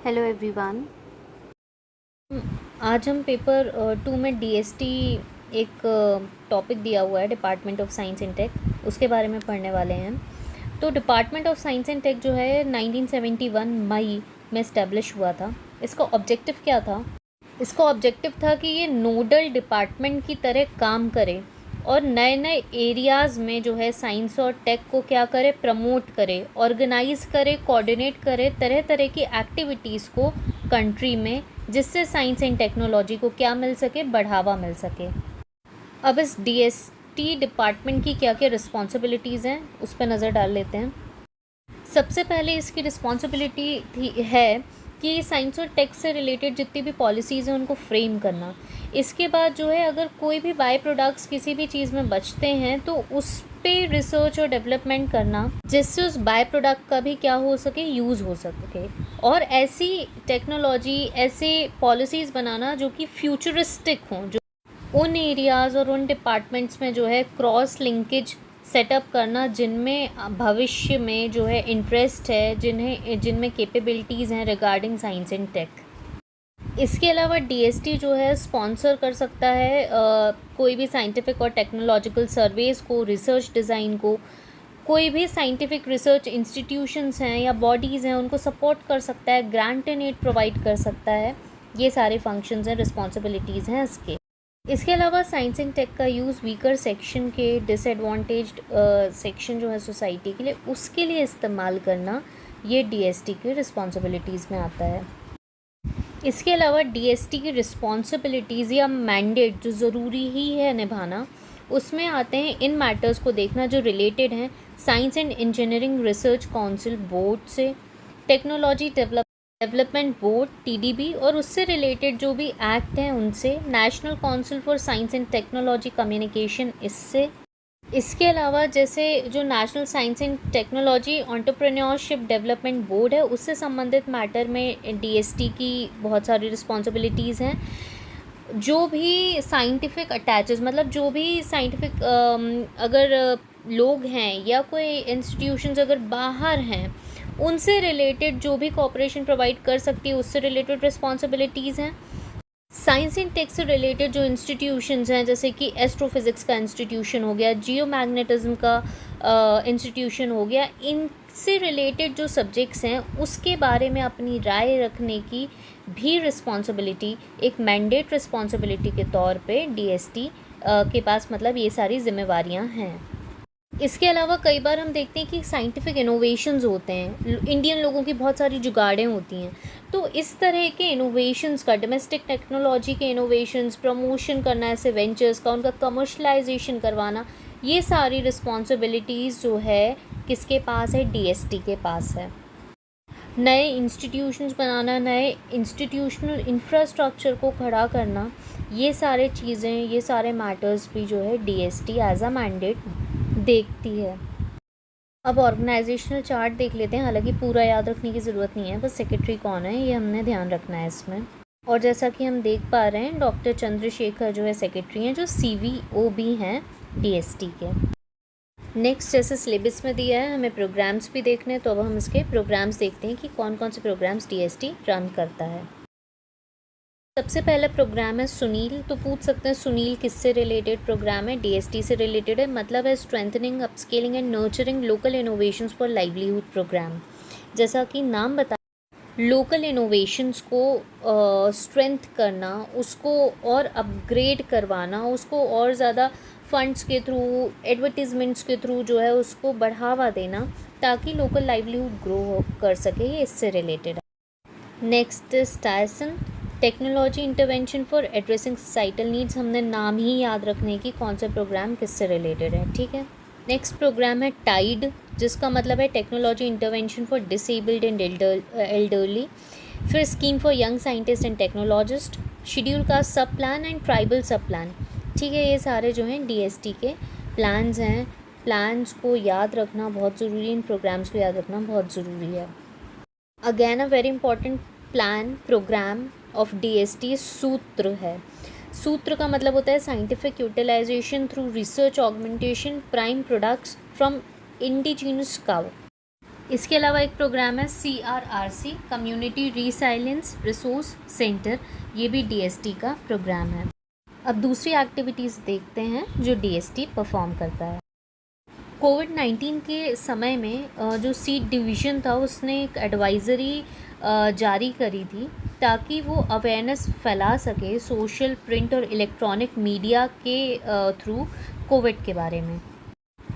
Hello everyone. आज हम paper 2 में डीएसटी एक टॉपिक दिया हुआ है, department of science and tech, उसके बारे में पढ़ने वाले हैं। तो department of science and tech जो है 1971 मई में इस्टेब्लिश हुआ था। इसका ऑब्जेक्टिव क्या था? इसका ऑब्जेक्टिव था कि ये नोडल डिपार्टमेंट की तरह काम करे और नए नए एरियाज़ में जो है साइंस और टेक को क्या करे, प्रमोट करे, ऑर्गेनाइज करे, कोऑर्डिनेट करे तरह तरह की एक्टिविटीज़ को कंट्री में, जिससे साइंस एंड टेक्नोलॉजी को क्या मिल सके, बढ़ावा मिल सके। अब इस डीएसटी डिपार्टमेंट की क्या क्या रिस्पॉन्सिबिलिटीज़ हैं उस पर नज़र डाल लेते हैं। सबसे पहले इसकी रिस्पॉन्सिबिलिटी है कि साइंस और टेक से रिलेटेड जितनी भी पॉलिसीज़ हैं उनको फ्रेम करना। इसके बाद जो है, अगर कोई भी बाई प्रोडक्ट्स किसी भी चीज़ में बचते हैं तो उस पे रिसर्च और डेवलपमेंट करना, जिससे उस बाई प्रोडक्ट का भी क्या हो सके, यूज़ हो सके। और ऐसी टेक्नोलॉजी, ऐसे पॉलिसीज़ बनाना जो कि फ्यूचरिस्टिक हों, जो उन एरियाज़ और उन डिपार्टमेंट्स में जो है क्रॉस लिंकेज सेटअप करना जिनमें भविष्य में जो है इंटरेस्ट है, जिनमें कैपेबिलिटीज़ हैं रिगार्डिंग साइंस एंड टेक। इसके अलावा डीएसटी जो है स्पॉन्सर कर सकता है कोई भी साइंटिफिक और टेक्नोलॉजिकल सर्वेज़ को, रिसर्च डिज़ाइन को। कोई भी साइंटिफिक रिसर्च इंस्टीट्यूशंस हैं या बॉडीज़ हैं उनको सपोर्ट कर सकता है, ग्रांट एंड एड प्रोवाइड कर सकता है। ये सारे फंक्शंस हैं, रिस्पॉन्सिबिलिटीज़ हैं इसके। इसके अलावा साइंस एंड टेक का यूज़ वीकर सेक्शन के, डिसएडवांटेज्ड सेक्शन जो है सोसाइटी के लिए, उसके लिए इस्तेमाल करना, ये डीएसटी की रिस्पॉन्सिबिलिटीज़ में आता है। इसके अलावा डीएसटी की रिस्पॉन्सिबिलिटीज़ या मैंडेट जो ज़रूरी ही है निभाना, उसमें आते हैं इन मैटर्स को देखना जो रिलेटेड हैं science and engineering research council board से, टेक्नोलॉजी डेवलपमेंट बोर्ड टीडीबी और उससे रिलेटेड जो भी एक्ट हैं उनसे, national council for science and technology communication इससे। इसके अलावा जैसे जो national science and technology entrepreneurship development board है, उससे संबंधित मैटर में डीएसटी की बहुत सारी रिस्पॉन्सिबिलिटीज़ हैं। जो भी साइंटिफिक अटैचेस, मतलब जो भी साइंटिफिक अगर लोग हैं या कोई इंस्टीट्यूशंस अगर बाहर हैं, उनसे रिलेटेड जो भी कॉपरेशन प्रोवाइड कर सकती है, उससे रिलेटेड रिस्पॉन्सिबिलिटीज़ हैं। साइंस एंड टेक से रिलेटेड जो इंस्टीट्यूशंस हैं, जैसे कि एस्ट्रोफिज़िक्स का इंस्टीट्यूशन हो गया, जियोमैग्नेटिज्म का इंस्टीट्यूशन हो गया, इनसे रिलेटेड जो सब्जेक्ट्स हैं उसके बारे में अपनी राय रखने की भी रिस्पॉन्सिबिलिटी एक मैंडेट रिस्पॉन्सिबिलिटी के तौर पे डीएसटी के पास, मतलब ये सारी जिम्मेवारियां हैं। इसके अलावा कई बार हम देखते हैं कि साइंटिफिक इनोवेशंस होते हैं, इंडियन लोगों की बहुत सारी जुगाड़ें होती हैं, तो इस तरह के इनोवेशंस का, डोमेस्टिक टेक्नोलॉजी के इनोवेशंस प्रमोशन करना, ऐसे वेंचर्स का, उनका कमर्शलाइजेशन करवाना, ये सारी रिस्पॉन्सिबिलिटीज़ जो है किसके पास है, डीएसटी के पास है। नए इंस्टीट्यूशंस बनाना, नए इंस्टीट्यूशनल इंफ्रास्ट्रक्चर को खड़ा करना, ये सारे चीज़ें, ये सारे मैटर्स भी जो है डीएसटी एज अ मैंडेट देखती है। अब ऑर्गेनाइजेशनल चार्ट देख लेते हैं, हालांकि पूरा याद रखने की ज़रूरत नहीं है, बस सेक्रेटरी कौन है ये हमने ध्यान रखना है इसमें। और जैसा कि हम देख पा रहे हैं, डॉक्टर चंद्रशेखर जो है सेक्रेटरी हैं, जो सीवीओ भी हैं डीएसटी के। नेक्स्ट, जैसे सिलेबस में दिया है, हमें प्रोग्राम्स भी देखने हैं, तो अब हम इसके प्रोग्राम्स देखते हैं कि कौन कौन से प्रोग्राम्स डीएसटी रन करता है। सबसे पहला प्रोग्राम है सुनील। तो पूछ सकते हैं सुनील किससे रिलेटेड प्रोग्राम है, डीएसटी से रिलेटेड है, मतलब है strengthening, upscaling and nurturing local innovations for livelihood program. जैसा कि नाम बता, लोकल इनोवेशंस को स्ट्रेंथ करना, उसको और अपग्रेड करवाना, उसको और ज़्यादा फंड्स के थ्रू, एडवर्टीज़मेंट्स के थ्रू जो है उसको बढ़ावा देना, ताकि लोकल लाइवलीहुड ग्रो कर सके, ये इससे रिलेटेड है। नेक्स्ट स्टायसन, technology intervention for addressing societal needs. हमने नाम ही याद रखने की कौन सा प्रोग्राम किससे रिलेटेड है, ठीक है। नेक्स्ट प्रोग्राम है टाइड, जिसका मतलब है technology intervention for disabled and elderly. फिर scheme for young scientist and technologist, schedule का sub plan and tribal sub plan, ठीक है। ये सारे जो हैं डीएसटी के प्लान्स हैं। प्लान्स को याद रखना बहुत ज़रूरी है, इन प्रोग्राम्स को याद रखना बहुत ज़रूरी है। Again a very important plan program of DST SUTRA है। सूत्र का मतलब होता है scientific utilization through research augmentation prime products from indigenous cow. इसके अलावा एक प्रोग्राम है CRRC, community resilience resource center, ये भी DST का प्रोग्राम है। अब दूसरी एक्टिविटीज़ देखते हैं जो DST परफॉर्म करता है। कोविड-19 के समय में जो सीड डिवीज़न था उसने एक एडवाइज़री जारी करी थी ताकि वो अवेयरनेस फैला सके सोशल, प्रिंट और इलेक्ट्रॉनिक मीडिया के थ्रू कोविड के बारे में।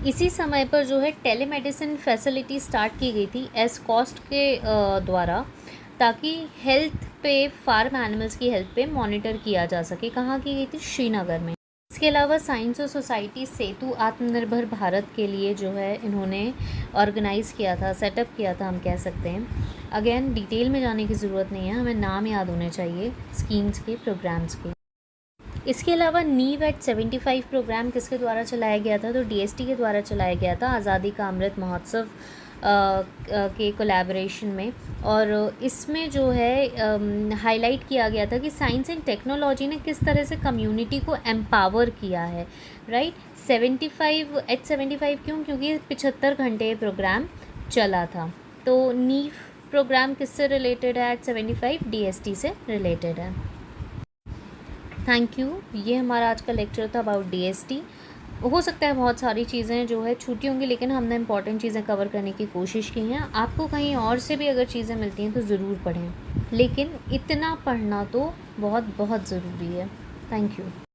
इसी समय पर जो है टेलीमेडिसिन फैसिलिटी स्टार्ट की गई थी एस कॉस्ट के द्वारा, ताकि हेल्थ पे, फार्म एनिमल्स की हेल्थ पे मॉनिटर किया जा सके। कहाँ की गई थी? श्रीनगर में। इसके अलावा साइंस और सोसाइटी सेतु आत्मनिर्भर भारत के लिए जो है इन्होंने ऑर्गेनाइज़ किया था, सेटअप किया था, हम कह सकते हैं। अगेन डिटेल में जाने की ज़रूरत नहीं है, हमें नाम याद होने चाहिए स्कीम्स के, प्रोग्राम्स के। इसके अलावा नीव एट 75 प्रोग्राम किसके द्वारा चलाया गया था? तो DST के द्वारा चलाया गया था, आज़ादी का अमृत महोत्सव के कोलैबोरेशन में। और इसमें जो है हाईलाइट किया गया था कि साइंस एंड टेक्नोलॉजी ने किस तरह से कम्युनिटी को एम्पावर किया है, राइट। 75 क्यों? क्योंकि 75 घंटे प्रोग्राम चला था। तो नीव प्रोग्राम किससे रिलेटेड है? एट 75 DST से रिलेटेड है। Thank you. ये हमारा आज का लेक्चर था अबाउट DST। हो सकता है बहुत सारी चीज़ें जो है छूटी होंगी, लेकिन हमने इंपॉर्टेंट चीज़ें कवर करने की कोशिश की हैं। आपको कहीं और से भी अगर चीज़ें मिलती हैं तो ज़रूर पढ़ें, लेकिन इतना पढ़ना तो बहुत बहुत ज़रूरी है। Thank you.